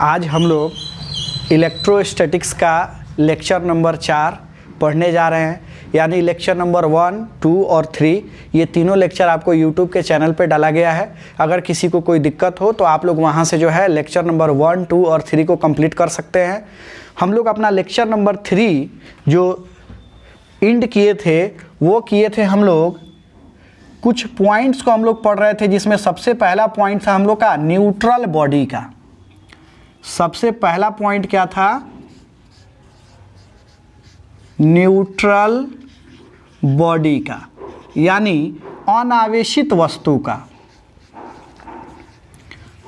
आज हम लोग इलेक्ट्रोस्टैटिक्स का लेक्चर नंबर 4 पढ़ने जा रहे हैं। यानी लेक्चर नंबर 1, 2 और 3 ये तीनों लेक्चर आपको यूट्यूब के चैनल पे डाला गया है। अगर किसी को कोई दिक्कत हो तो आप लोग वहाँ से जो है लेक्चर नंबर 1, 2 और 3 को कंप्लीट कर सकते हैं। हम लोग अपना लेक्चर नंबर 3 जो एंड किए थे वो किए थे हम लोग कुछ पॉइंट्स को हम लोग पढ़ रहे थे, जिसमें सबसे पहला पॉइंट था हम लोग का न्यूट्रल बॉडी का। सबसे पहला पॉइंट क्या था? न्यूट्रल बॉडी का, यानी अनावेशित वस्तु का।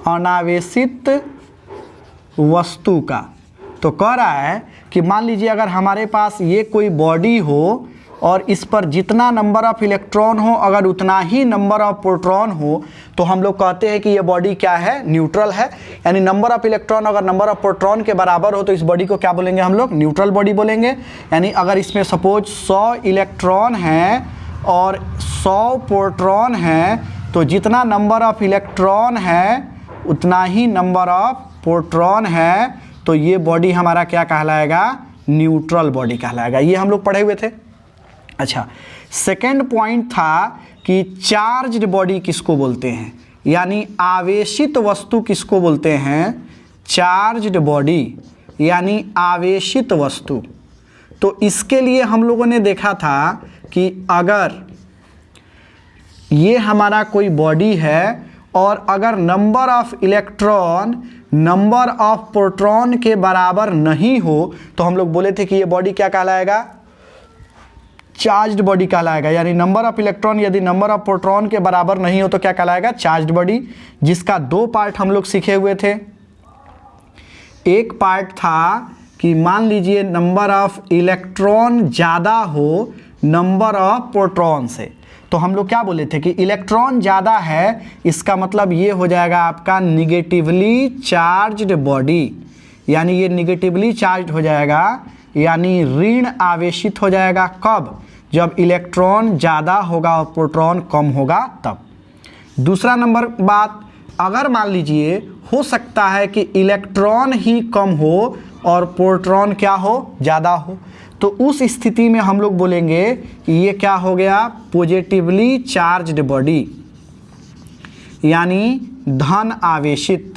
अनावेशित वस्तु का तो कह रहा है कि मान लीजिए अगर हमारे पास ये कोई बॉडी हो और इस पर जितना नंबर ऑफ इलेक्ट्रॉन हो अगर उतना ही नंबर ऑफ प्रोटॉन हो तो हम लोग कहते हैं कि ये बॉडी क्या है? न्यूट्रल है। यानी नंबर ऑफ इलेक्ट्रॉन अगर नंबर ऑफ प्रोटॉन के बराबर हो तो इस बॉडी को क्या बोलेंगे हम लोग? न्यूट्रल बॉडी बोलेंगे। यानी अगर इसमें सपोज 100 इलेक्ट्रॉन हैं और 100 प्रोटॉन हैं तो जितना नंबर ऑफ इलेक्ट्रॉन है उतना ही नंबर ऑफ प्रोटॉन है, तो ये बॉडी हमारा क्या कहलाएगा? न्यूट्रल बॉडी कहलाएगा। ये हम लोग पढ़े हुए थे। अच्छा, सेकेंड पॉइंट था कि चार्ज्ड बॉडी किसको बोलते हैं, यानी आवेशित वस्तु किसको बोलते हैं? चार्ज्ड बॉडी यानी आवेशित वस्तु। तो इसके लिए हम लोगों ने देखा था कि अगर ये हमारा कोई बॉडी है और अगर number of electron number of proton के बराबर नहीं हो तो हम लोग बोले थे कि ये बॉडी क्या कहलाएगा? चार्ज्ड बॉडी कहलाएगा। यानी नंबर ऑफ इलेक्ट्रॉन यदि नंबर ऑफ प्रोटॉन के बराबर नहीं हो तो क्या कहलाएगा? Charged body. जिसका 2 पार्ट हम लोग सीखे हुए थे। एक पार्ट था कि मान लीजिए नंबर ऑफ इलेक्ट्रॉन ज़्यादा हो नंबर ऑफ प्रोटॉन से, तो हम लोग क्या बोले थे कि इलेक्ट्रॉन ज़्यादा है, इसका मतलब ये हो जाएगा आपका निगेटिवली चार्ज्ड बॉडी। यानी ये निगेटिवली चार्ज्ड हो जाएगा, यानी ऋण आवेशित हो जाएगा। कब? जब इलेक्ट्रॉन ज़्यादा होगा और प्रोटॉन कम होगा तब। दूसरा नंबर बात, अगर मान लीजिए हो सकता है कि इलेक्ट्रॉन ही कम हो और प्रोटॉन क्या हो? ज़्यादा हो, तो उस स्थिति में हम लोग बोलेंगे कि ये क्या हो गया? पॉजिटिवली चार्ज्ड बॉडी, यानी धन आवेशित।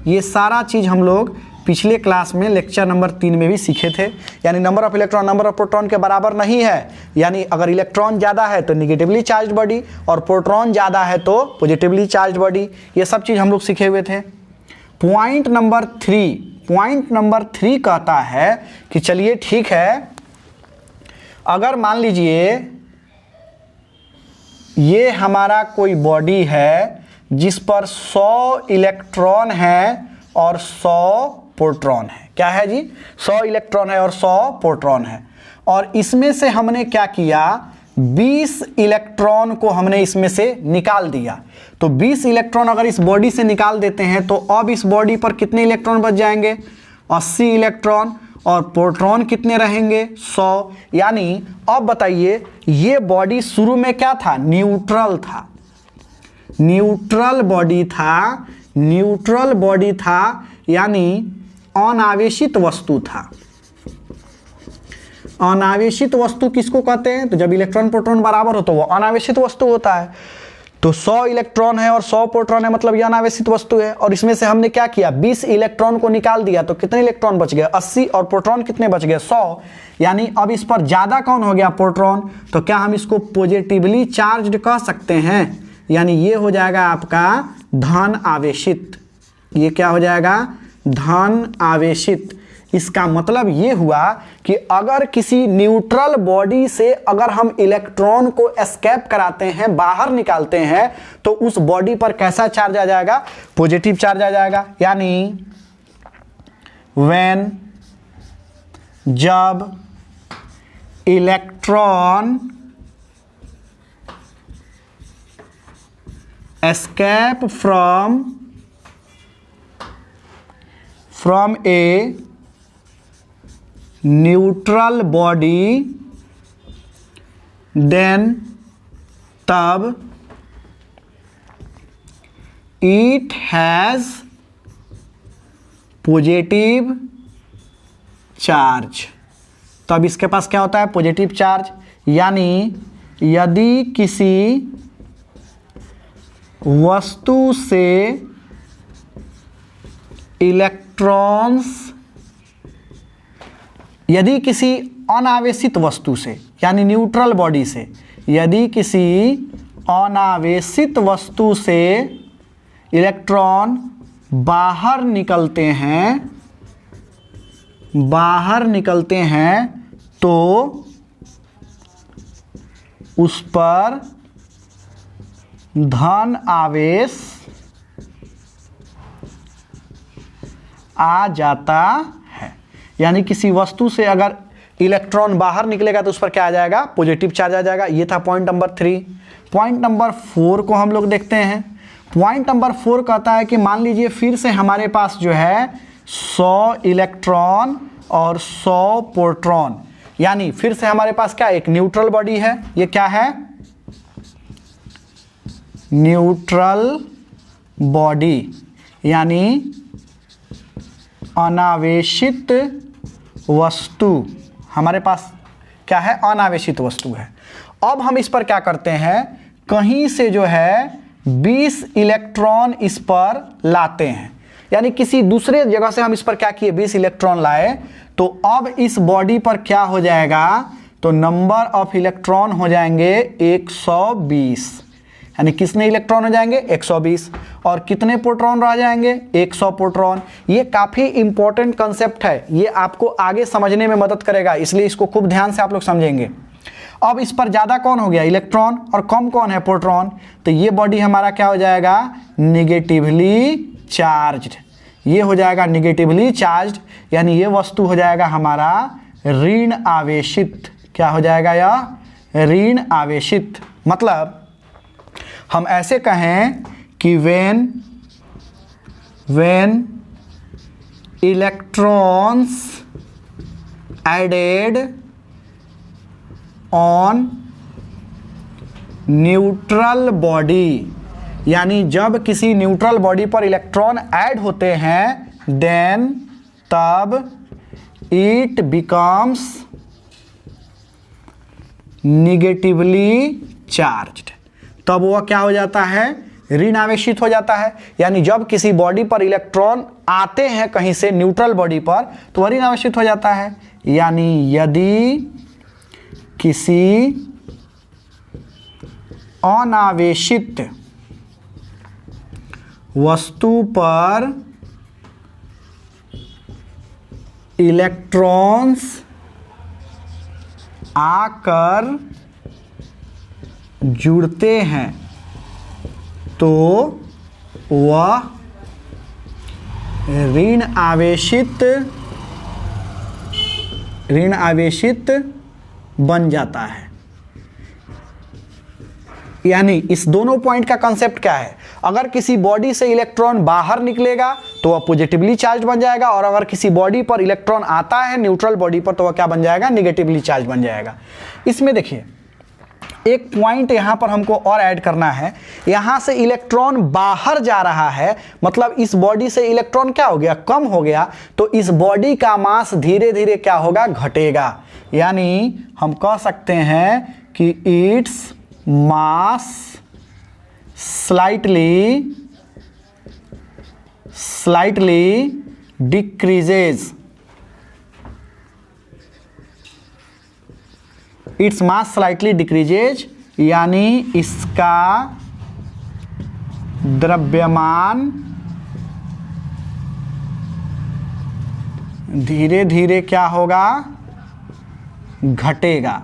ये सारा चीज़ हम लोग पिछले क्लास में लेक्चर नंबर 3 में भी सीखे थे। यानी number of electron number of proton के बराबर नहीं है, यानी अगर इलेक्ट्रॉन ज़्यादा है तो निगेटिवली चार्ज्ड बॉडी और प्रोटॉन ज़्यादा है तो पॉजिटिवली चार्ज्ड बॉडी। ये सब चीज़ हम लोग सीखे हुए थे। पॉइंट नंबर 3 कहता है कि चलिए ठीक है, अगर मान लीजिए ये हमारा कोई बॉडी है जिस पर 100 इलेक्ट्रॉन है और 100 प्रोटॉन है। क्या है जी? 100 इलेक्ट्रॉन है और 100 प्रोटॉन है, और इसमें से हमने क्या किया? 20 इलेक्ट्रॉन को हमने इसमें से निकाल दिया। तो 20 इलेक्ट्रॉन अगर इस बॉडी से निकाल देते हैं तो अब इस बॉडी पर कितने इलेक्ट्रॉन बच जाएंगे? 80 इलेक्ट्रॉन। और प्रोटॉन कितने रहेंगे? 100। यानी अब बताइए ये बॉडी शुरू में क्या था? न्यूट्रल था। न्यूट्रल बॉडी था, यानी अनावेशित वस्तु था। अनावेशित वस्तु किसको कहते हैं? तो जब इलेक्ट्रॉन प्रोटॉन बराबर हो तो वो अनावेशित वस्तु होता है। तो 100 इलेक्ट्रॉन है और 100 प्रोटॉन है, मतलब ये अनावेशित वस्तु है। और इसमें से हमने क्या किया? 20 इलेक्ट्रॉन को निकाल दिया, तो कितने इलेक्ट्रॉन बच गए? 80। और प्रोटॉन कितने बच गए? 100। यानी अब इस पर ज़्यादा कौन हो गया? प्रोटॉन। तो क्या हम इसको पॉजिटिवली चार्ज्ड कह सकते हैं? यानी ये हो जाएगा आपका धन आवेशित। ये क्या हो जाएगा? धन आवेशित। इसका मतलब ये हुआ कि अगर किसी न्यूट्रल बॉडी से अगर हम इलेक्ट्रॉन को एस्केप कराते हैं, बाहर निकालते हैं, तो उस बॉडी पर कैसा चार्ज आ जाएगा? पॉजिटिव चार्ज आ जाएगा। यानी जब electron escape from a neutral body, then तब it has पॉजिटिव चार्ज। तो अब इसके पास क्या होता है? Positive charge. यानी यदि किसी वस्तु से इलेक्ट्रॉन्स, यदि किसी अनावेशित वस्तु से यानी न्यूट्रल बॉडी से, यदि किसी अनावेशित वस्तु से इलेक्ट्रॉन बाहर निकलते हैं तो उस पर धन आवेश आ जाता है। यानी किसी वस्तु से अगर इलेक्ट्रॉन बाहर निकलेगा तो उस पर क्या आ जाएगा? पॉजिटिव चार्ज आ जाएगा। ये था पॉइंट नंबर 3। पॉइंट नंबर 4 को हम लोग देखते हैं। पॉइंट नंबर 4 कहता है कि मान लीजिए फिर से हमारे पास जो है 100 इलेक्ट्रॉन और 100 प्रोटॉन, यानी फिर से हमारे पास क्या एक न्यूट्रल बॉडी है। ये क्या है? न्यूट्रल बॉडी, यानी अनावेशित वस्तु। हमारे पास क्या है? अनावेशित वस्तु है। अब हम इस पर क्या करते हैं? कहीं से जो है 20 इलेक्ट्रॉन इस पर लाते हैं, यानी किसी दूसरे जगह से हम इस पर क्या किए? 20 इलेक्ट्रॉन लाए। तो अब इस बॉडी पर क्या हो जाएगा? तो नंबर ऑफ इलेक्ट्रॉन हो जाएंगे 120, यानी कितने इलेक्ट्रॉन हो जाएंगे? 120। और कितने प्रोटॉन रह जाएंगे? 100 प्रोटॉन। ये काफ़ी इंपॉर्टेंट कंसेप्ट है, ये आपको आगे समझने में मदद करेगा, इसलिए इसको खूब ध्यान से आप लोग समझेंगे। अब इस पर ज़्यादा कौन हो गया? इलेक्ट्रॉन, और कम कौन है? प्रोटॉन। तो ये बॉडी हमारा क्या हो जाएगा? Negatively charged. ये हो जाएगा नेगेटिवली चार्ज्ड, यानी ये वस्तु हो जाएगा हमारा ऋण आवेशित। क्या हो जाएगा? यह ऋण आवेशित। मतलब हम ऐसे कहें कि when electrons added on neutral body, यानी जब किसी न्यूट्रल बॉडी पर इलेक्ट्रॉन ऐड होते हैं, देन तब इट बिकम्स निगेटिवली चार्ज्ड। तब वह क्या हो जाता है? ऋण आवेशित हो जाता है। यानी जब किसी बॉडी पर इलेक्ट्रॉन आते हैं कहीं से न्यूट्रल बॉडी पर, तो वह ऋण आवेशित हो जाता है। यानी यदि किसी अनावेशित वस्तु पर इलेक्ट्रॉन्स आकर जुड़ते हैं तो वह ऋण आवेशित बन जाता है। यानी इस दोनों पॉइंट का कंसेप्ट क्या है? अगर किसी बॉडी से इलेक्ट्रॉन बाहर निकलेगा तो वह पॉजिटिवली चार्ज बन जाएगा, और अगर किसी बॉडी पर इलेक्ट्रॉन आता है न्यूट्रल बॉडी पर तो वह क्या बन जाएगा? निगेटिवली चार्ज बन जाएगा। इसमें देखिए एक पॉइंट यहाँ पर हमको और ऐड करना है। यहाँ से इलेक्ट्रॉन बाहर जा रहा है, मतलब इस बॉडी से इलेक्ट्रॉन क्या हो गया? कम हो गया। तो इस बॉडी का मास धीरे धीरे क्या होगा? घटेगा। यानी हम कह सकते हैं कि its mass slightly decreases. Its mass slightly decreases, यानी इसका द्रव्यमान धीरे धीरे क्या होगा? घटेगा।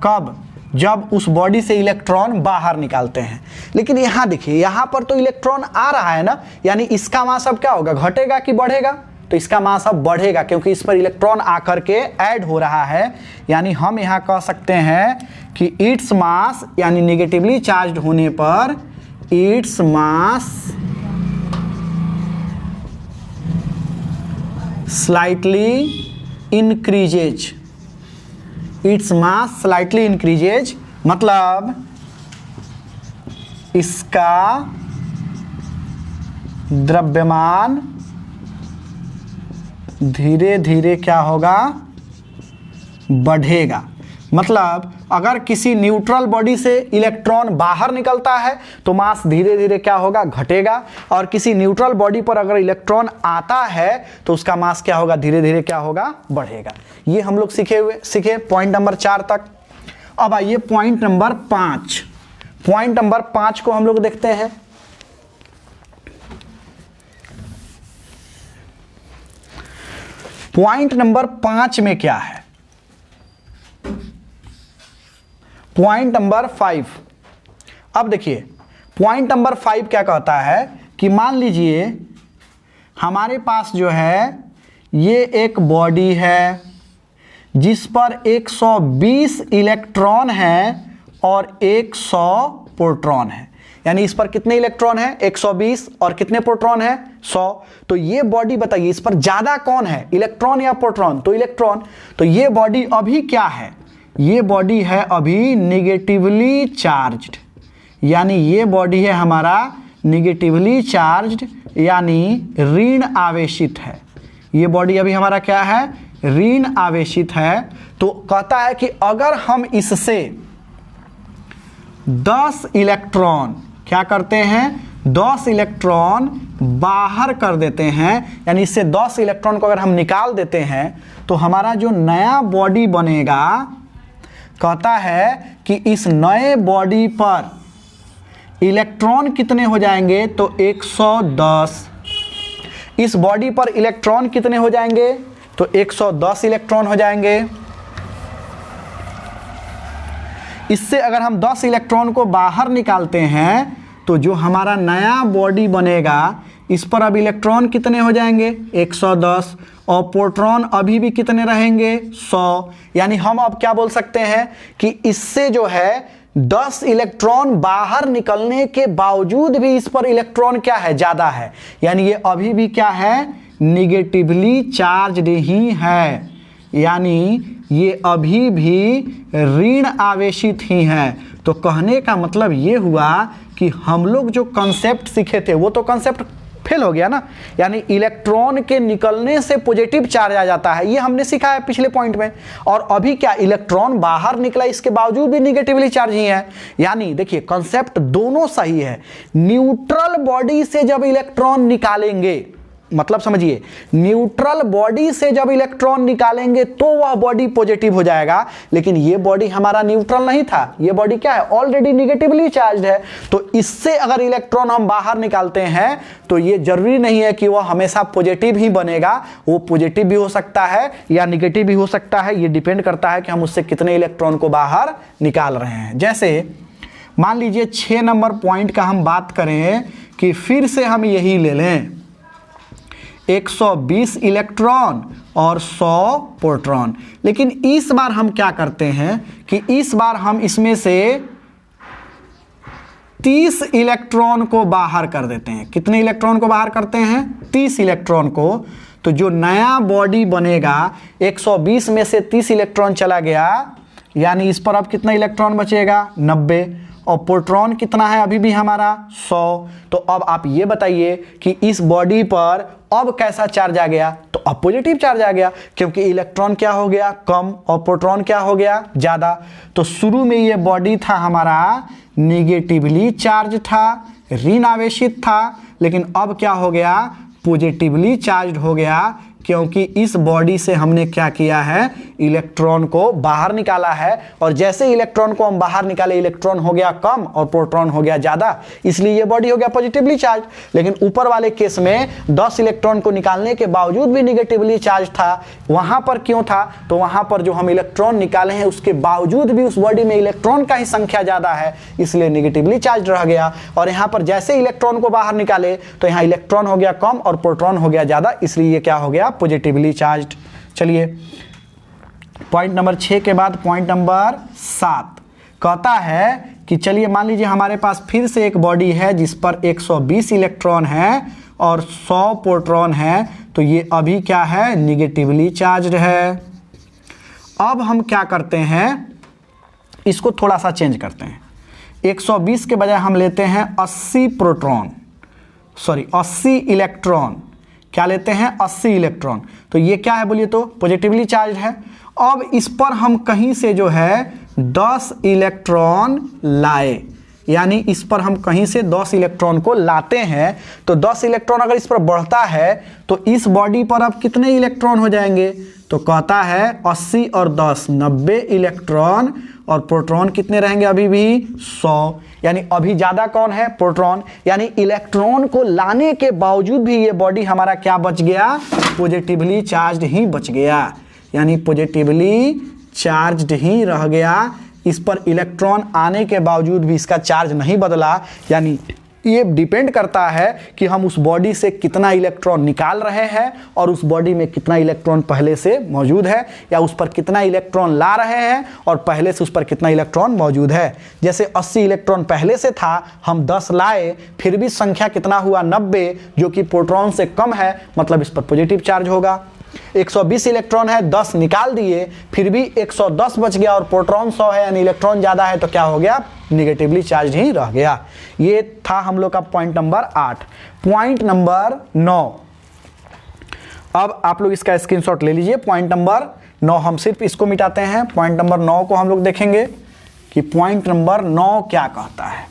कब? जब उस बॉडी से इलेक्ट्रॉन बाहर निकालते हैं। लेकिन यहाँ देखिए, यहाँ पर तो इलेक्ट्रॉन आ रहा है ना, यानी इसका मास अब क्या होगा? घटेगा कि बढ़ेगा? तो इसका मास अब बढ़ेगा, क्योंकि इस पर इलेक्ट्रॉन आकर के ऐड हो रहा है। यानी हम यहाँ कह सकते हैं कि इट्स मास, यानी नेगेटिवली चार्ज्ड होने पर its mass slightly increases. Its mass slightly increases मतलब इसका द्रव्यमान धीरे धीरे क्या होगा, बढ़ेगा। मतलब अगर किसी न्यूट्रल बॉडी से इलेक्ट्रॉन बाहर निकलता है तो मास धीरे धीरे क्या होगा, घटेगा। और किसी न्यूट्रल बॉडी पर अगर इलेक्ट्रॉन आता है तो उसका मास क्या होगा, धीरे धीरे क्या होगा, बढ़ेगा। ये हम लोग सीखे पॉइंट नंबर 4 तक। अब आइए पॉइंट नंबर 5। पॉइंट नंबर 5 को हम लोग देखते हैं। पॉइंट नंबर 5 में क्या है, पॉइंट नंबर 5। अब देखिए पॉइंट नंबर 5 क्या कहता है कि मान लीजिए हमारे पास जो है ये एक बॉडी है जिस पर 120 इलेक्ट्रॉन है और 100 प्रोटॉन है। यानी इस पर कितने इलेक्ट्रॉन है, 120, और कितने प्रोटॉन है, 100। तो ये बॉडी बताइए इस पर ज्यादा कौन है, इलेक्ट्रॉन या प्रोटॉन? तो इलेक्ट्रॉन। तो ये बॉडी अभी क्या है, ये बॉडी है अभी निगेटिवली चार्ज्ड। यानी ये बॉडी है हमारा निगेटिवली चार्ज्ड, यानी ऋण आवेशित है। ये बॉडी अभी हमारा क्या है, ऋण आवेशित है। तो कहता है कि अगर हम इससे 10 इलेक्ट्रॉन क्या करते हैं, 10 इलेक्ट्रॉन बाहर कर देते हैं, यानी इससे 10 इलेक्ट्रॉन को अगर हम निकाल देते हैं तो हमारा जो नया बॉडी बनेगा, कहता है कि इस नए बॉडी पर इलेक्ट्रॉन कितने हो जाएंगे, तो 110। इस बॉडी पर इलेक्ट्रॉन कितने हो जाएंगे, तो 110 इलेक्ट्रॉन हो जाएंगे। इससे अगर हम 10 इलेक्ट्रॉन को बाहर निकालते हैं तो जो हमारा नया बॉडी बनेगा इस पर अब इलेक्ट्रॉन कितने हो जाएंगे, 110, और प्रोटॉन अभी भी कितने रहेंगे, 100। यानी हम अब क्या बोल सकते हैं कि इससे जो है 10 इलेक्ट्रॉन बाहर निकलने के बावजूद भी इस पर इलेक्ट्रॉन क्या है, ज़्यादा है। यानी ये अभी भी क्या है, निगेटिवली चार्ज्ड ही है। यानी ये अभी भी ऋण आवेशित ही है। तो कहने का मतलब ये हुआ कि हम लोग जो कंसेप्ट सीखे थे वो तो कंसेप्ट फेल हो गया ना। यानी इलेक्ट्रॉन के निकलने से पॉजिटिव चार्ज आ जाता है, ये हमने सीखा है पिछले पॉइंट में। और अभी क्या, इलेक्ट्रॉन बाहर निकला इसके बावजूद भी निगेटिवली चार्ज ही है। यानी देखिए कंसेप्ट दोनों सही है। न्यूट्रल बॉडी से जब इलेक्ट्रॉन निकालेंगे, मतलब समझिए न्यूट्रल बॉडी से जब इलेक्ट्रॉन निकालेंगे तो वह बॉडी पॉजिटिव हो जाएगा। लेकिन ये बॉडी हमारा न्यूट्रल नहीं था, ये बॉडी क्या है, ऑलरेडी निगेटिवली चार्ज्ड है। तो इससे अगर इलेक्ट्रॉन हम बाहर निकालते हैं तो ये जरूरी नहीं है कि वह हमेशा पॉजिटिव ही बनेगा, वो पॉजिटिव भी हो सकता है या निगेटिव भी हो सकता है। ये डिपेंड करता है कि हम उससे कितने इलेक्ट्रॉन को बाहर निकाल रहे हैं। जैसे मान लीजिए 6 नंबर पॉइंट का हम बात करें कि फिर से हम यही ले लें, 120 इलेक्ट्रॉन और 100 प्रोटॉन। लेकिन इस बार हम क्या करते हैं कि इस बार हम इसमें से 30 इलेक्ट्रॉन को बाहर कर देते हैं। कितने इलेक्ट्रॉन को बाहर करते हैं, 30 इलेक्ट्रॉन को। तो जो नया बॉडी बनेगा 120 में से 30 इलेक्ट्रॉन चला गया, यानी इस पर अब कितना इलेक्ट्रॉन बचेगा, 90। और प्रोटॉन कितना है अभी भी हमारा, 100। तो अब आप ये बताइए कि इस बॉडी पर अब कैसा चार्ज आ गया, तो अब पॉजिटिव चार्ज आ गया, क्योंकि इलेक्ट्रॉन क्या हो गया, कम, और प्रोटॉन क्या हो गया, ज़्यादा। तो शुरू में ये बॉडी था हमारा निगेटिवली चार्ज था, ऋण आवेशित था, लेकिन अब क्या हो गया, पॉजिटिवली चार्ज हो गया, क्योंकि इस बॉडी से हमने क्या किया है, इलेक्ट्रॉन को बाहर निकाला है। और जैसे इलेक्ट्रॉन को हम बाहर निकाले, इलेक्ट्रॉन हो गया कम और प्रोटॉन हो गया ज़्यादा, इसलिए ये बॉडी हो गया पॉजिटिवली चार्ज। लेकिन ऊपर वाले केस में 10 इलेक्ट्रॉन को निकालने के बावजूद भी निगेटिवली चार्ज था। वहाँ पर क्यों था, तो वहाँ पर जो हम इलेक्ट्रॉन निकाले हैं उसके बावजूद भी उस बॉडी में इलेक्ट्रॉन का ही संख्या ज़्यादा है, इसलिए निगेटिवली चार्ज रह गया। और यहाँ पर जैसे इलेक्ट्रॉन को बाहर निकाले तो यहाँ इलेक्ट्रॉन हो गया कम और प्रोटॉन हो गया ज़्यादा, इसलिए ये क्या हो गया, पॉजिटिवली चार्ज्ड। चलिए पॉइंट नंबर 6 के बाद पॉइंट नंबर 7 कहता है कि चलिए मान लीजिए हमारे पास फिर से एक बॉडी है जिस पर 120 इलेक्ट्रॉन है और 100 प्रोटॉन है। तो ये अभी क्या है, निगेटिवली चार्ज्ड है। अब हम क्या करते हैं, इसको थोड़ा सा चेंज करते हैं। 120 के बजाय हम लेते हैं 80 प्रोटॉन, 80 इलेक्ट्रॉन। क्या लेते हैं 80 इलेक्ट्रॉन। तो ये क्या है बोलिए तो पॉजिटिवली चार्ज है। अब इस पर हम कहीं से जो है 10 इलेक्ट्रॉन लाए, यानी इस पर हम कहीं से 10 इलेक्ट्रॉन को लाते हैं। तो 10 इलेक्ट्रॉन अगर इस पर बढ़ता है तो इस बॉडी पर अब कितने इलेक्ट्रॉन हो जाएंगे, तो कहता है 80 और 10 90 इलेक्ट्रॉन, और प्रोटॉन कितने रहेंगे अभी भी 100। यानी अभी ज़्यादा कौन है, प्रोटॉन। यानी इलेक्ट्रॉन को लाने के बावजूद भी ये बॉडी हमारा क्या बच गया, पॉजिटिवली चार्ज ही बच गया, यानी पॉजिटिवली चार्ज ही रह गया। इस पर इलेक्ट्रॉन आने के बावजूद भी इसका चार्ज नहीं बदला। यानी ये डिपेंड करता है कि हम उस बॉडी से कितना इलेक्ट्रॉन निकाल रहे हैं और उस बॉडी में कितना इलेक्ट्रॉन पहले से मौजूद है, या उस पर कितना इलेक्ट्रॉन ला रहे हैं और पहले से उस पर कितना इलेक्ट्रॉन मौजूद है। जैसे 80 इलेक्ट्रॉन पहले से था, हम 10 लाए, फिर भी संख्या कितना हुआ 90, जो कि प्रोटॉन से कम है, मतलब इस पर पॉजिटिव चार्ज होगा। 120 इलेक्ट्रॉन है, 10 निकाल दिए, फिर भी 110 बच गया और प्रोटॉन 100 है, यानी इलेक्ट्रॉन ज़्यादा है, तो क्या हो गया, निगेटिवली चार्ज ही रह गया। ये था हम लोग का पॉइंट नंबर 8। पॉइंट नंबर 9, अब आप लोग इसका स्क्रीनशॉट ले लीजिए। पॉइंट नंबर 9 हम सिर्फ इसको मिटाते हैं। पॉइंट नंबर 9 को हम लोग देखेंगे कि पॉइंट नंबर 9 क्या कहता है।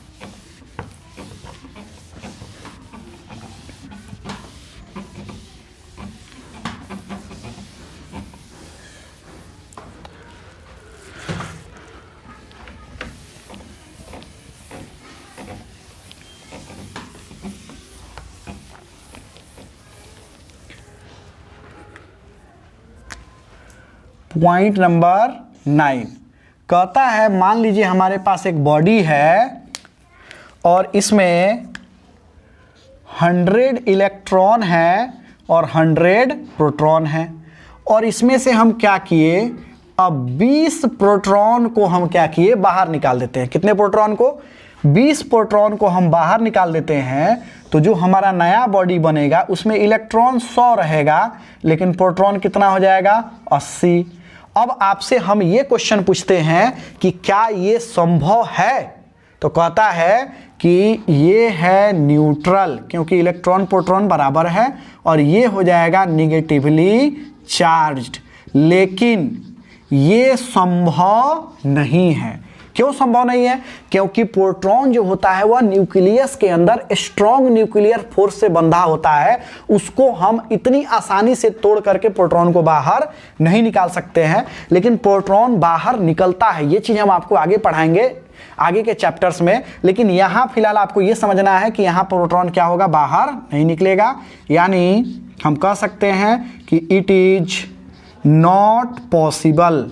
पॉइंट नंबर 9 कहता है, मान लीजिए हमारे पास एक बॉडी है और इसमें 100 इलेक्ट्रॉन है और 100 प्रोटॉन है, और इसमें से हम क्या किए, अब 20 प्रोटॉन को हम क्या किए, बाहर निकाल देते हैं। कितने प्रोटॉन को, 20 प्रोटॉन को हम बाहर निकाल देते हैं। तो जो हमारा नया बॉडी बनेगा उसमें इलेक्ट्रॉन 100 रहेगा, लेकिन प्रोटॉन कितना हो जाएगा, 80। अब आपसे हम ये क्वेश्चन पूछते हैं कि क्या ये संभव है, तो कहता है कि ये है न्यूट्रल, क्योंकि इलेक्ट्रॉन प्रोटॉन बराबर है, और ये हो जाएगा निगेटिवली चार्ज्ड। लेकिन ये संभव नहीं है। क्यों संभव नहीं है, क्योंकि प्रोटॉन जो होता है वह न्यूक्लियस के अंदर स्ट्रॉन्ग न्यूक्लियर फोर्स से बंधा होता है, उसको हम इतनी आसानी से तोड़ करके प्रोटॉन को बाहर नहीं निकाल सकते हैं। लेकिन प्रोटॉन बाहर निकलता है, ये चीज़ हम आपको आगे पढ़ाएंगे आगे के चैप्टर्स में। लेकिन यहाँ फिलहाल आपको ये समझना है कि यहाँ प्रोटॉन क्या होगा, बाहर नहीं निकलेगा। यानी हम कह सकते हैं कि इट इज नॉट पॉसिबल,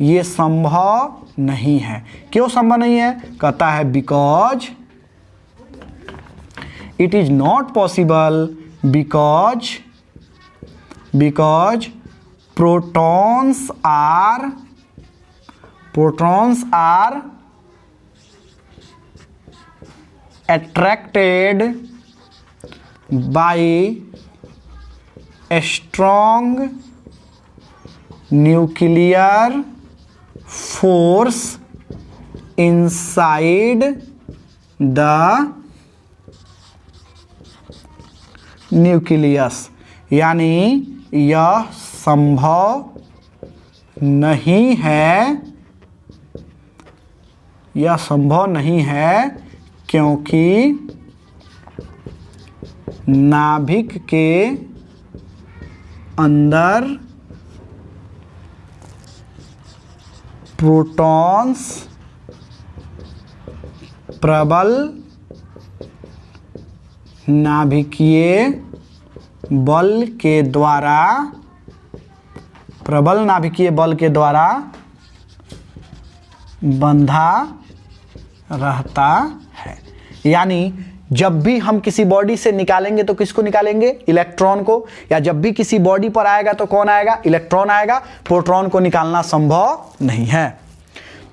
ये संभव नहीं है। क्यों संभव नहीं है, कहता है because it is not possible because protons are attracted by a strong nuclear force inside the nucleus। यानी यह संभव नहीं है, यह संभव नहीं है क्योंकि नाभिक के अंदर प्रोटॉन्स प्रबल नाभिकीय बल के द्वारा बंधा रहता है। यानी जब भी हम किसी बॉडी से निकालेंगे तो किसको निकालेंगे, इलेक्ट्रॉन को, या जब भी किसी बॉडी पर आएगा तो कौन आएगा, इलेक्ट्रॉन आएगा। प्रोटॉन को निकालना संभव नहीं है।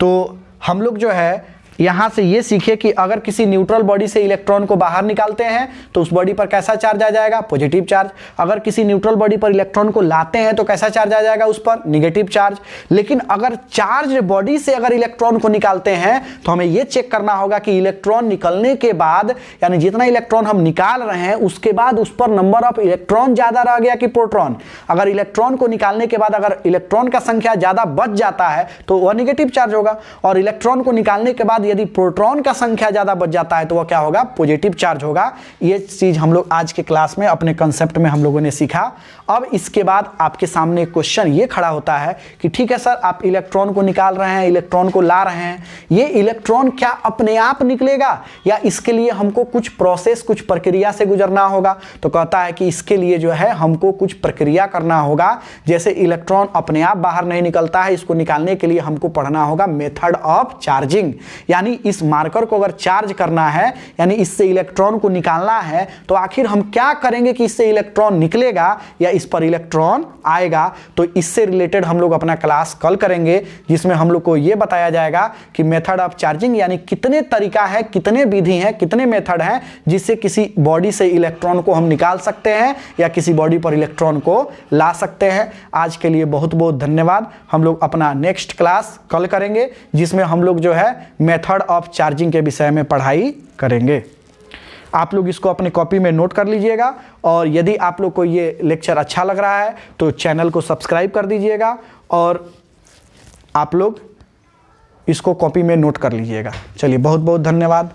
तो हम लोग जो है यहाँ से ये सीखे कि अगर किसी न्यूट्रल बॉडी से इलेक्ट्रॉन को बाहर निकालते हैं तो उस बॉडी पर कैसा चार्ज आ जाएगा, पॉजिटिव चार्ज। अगर किसी न्यूट्रल बॉडी पर इलेक्ट्रॉन को लाते हैं तो कैसा चार्ज आ जाएगा उस पर, निगेटिव चार्ज। लेकिन अगर चार्ज बॉडी से अगर इलेक्ट्रॉन को निकालते हैं तो हमें यह चेक करना होगा कि इलेक्ट्रॉन निकलने के बाद, यानी जितना इलेक्ट्रॉन हम निकाल रहे हैं उसके बाद उस पर नंबर ऑफ इलेक्ट्रॉन ज्यादा रह गया कि प्रोटॉन। अगर इलेक्ट्रॉन को निकालने के बाद अगर इलेक्ट्रॉन का संख्या ज्यादा बच जाता है तो वह निगेटिव चार्ज होगा, और इलेक्ट्रॉन को निकालने के बाद यदि प्रोटॉन का संख्या ज्यादा बच जाता है तो वह क्या होगा, पॉजिटिव चार्ज होगा। यह चीज हम लोग आज के क्लास में अपने कंसेप्ट में हम लोगों ने सीखा। अब इसके बाद आपके सामने क्वेश्चन ये खड़ा होता है कि ठीक है सर, आप इलेक्ट्रॉन को निकाल रहे हैं, इलेक्ट्रॉन को ला रहे हैं, ये इलेक्ट्रॉन क्या अपने आप निकलेगा या इसके लिए हमको कुछ प्रोसेस, कुछ प्रक्रिया से गुजरना होगा? तो कहता है कि इसके लिए जो है हमको कुछ प्रक्रिया करना होगा। जैसे इलेक्ट्रॉन अपने आप बाहर नहीं निकलता है, इसको निकालने के लिए हमको पढ़ना होगा मेथड ऑफ चार्जिंग। यानी इस मार्कर को अगर चार्ज करना है, यानी इससे इलेक्ट्रॉन को निकालना है, तो आखिर हम क्या करेंगे कि इससे इलेक्ट्रॉन निकलेगा या इस पर इलेक्ट्रॉन आएगा? तो इससे रिलेटेड हम लोग अपना क्लास कल करेंगे, जिसमें हम लोग को यह बताया जाएगा कि मेथड ऑफ चार्जिंग यानी कितने तरीका है, कितने विधि हैं, कितने मेथड हैं जिससे किसी बॉडी से इलेक्ट्रॉन को हम निकाल सकते हैं या किसी बॉडी पर इलेक्ट्रॉन को ला सकते हैं। आज के लिए बहुत बहुत धन्यवाद। हम लोग अपना नेक्स्ट क्लास कल करेंगे, जिसमें हम लोग जो है मेथड ऑफ चार्जिंग के विषय में पढ़ाई करेंगे। आप लोग इसको अपनी कॉपी में नोट कर लीजिएगा, और यदि आप लोग को ये लेक्चर अच्छा लग रहा है तो चैनल को सब्सक्राइब कर दीजिएगा, और आप लोग इसको कॉपी में नोट कर लीजिएगा। चलिए, बहुत बहुत धन्यवाद।